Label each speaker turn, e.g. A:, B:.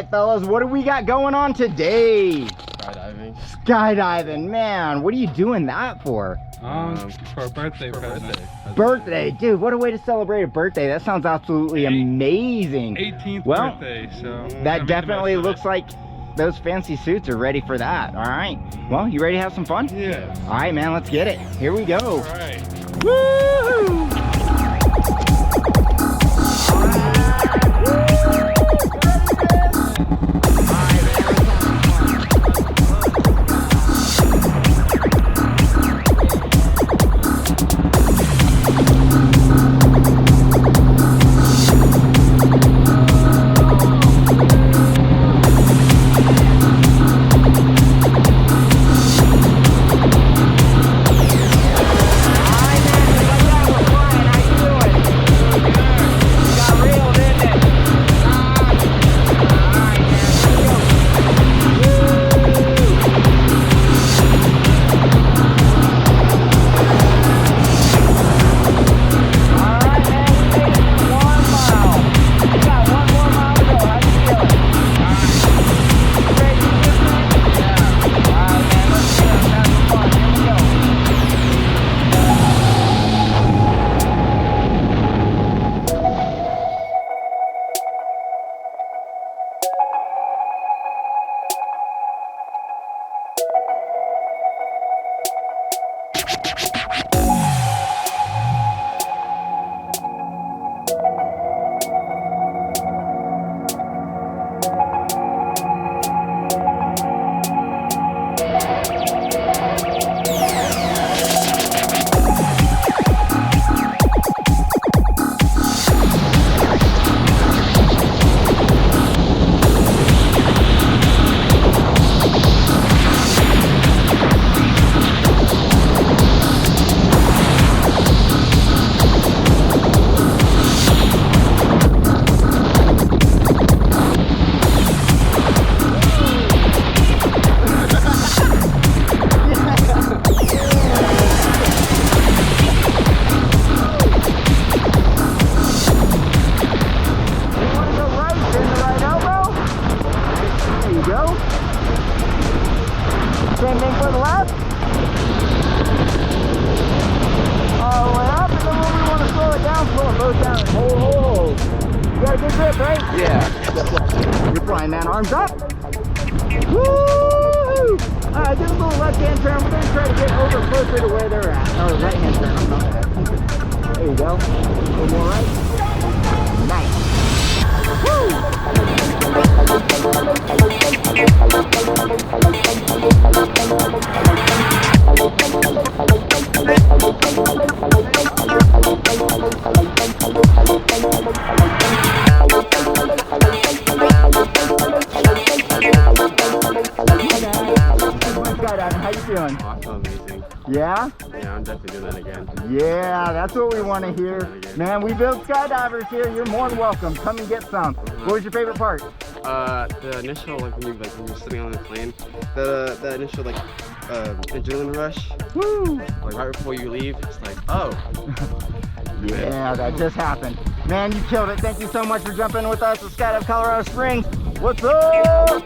A: right, fellas, what do we got going on today?
B: Skydiving.
A: Skydiving, man. What are you doing that for?
B: For a birthday present.
A: Birthday, dude. What a way to celebrate a birthday. That sounds absolutely amazing.
B: 18th
A: well,
B: birthday, so
A: that definitely looks like those fancy suits are ready for that. All right. Well, you ready to have some fun?
B: Yeah.
A: All right, man. Let's get it. Here we go.
B: All right.
A: Woo! Same thing for the left. All the way up, and then when we want to slow it down, slow it both down and hold. You got a good grip, right?
B: Yeah.
A: You're flying, man. Arms up. Woo! Alright, do a little left-hand turn. We're going to try to get over closer to where they're at. Or right-hand turn. I'm not bad. There you go. A little more right. Nice. Woo! How you feeling?
B: Oh, I feel amazing.
A: Yeah?
B: Yeah, I'm definitely doing that again.
A: Yeah, that's what we want to hear. Man, we build skydivers here. You're more than welcome. Come and get some. What was your favorite part?
B: The initial, when you're sitting on the plane, the initial adrenaline rush.
A: Woo!
B: Like right before you leave, it's like, oh.
A: Yeah, that just happened. Man, you killed it. Thank you so much for jumping with us at Skydive Colorado Springs. What's up?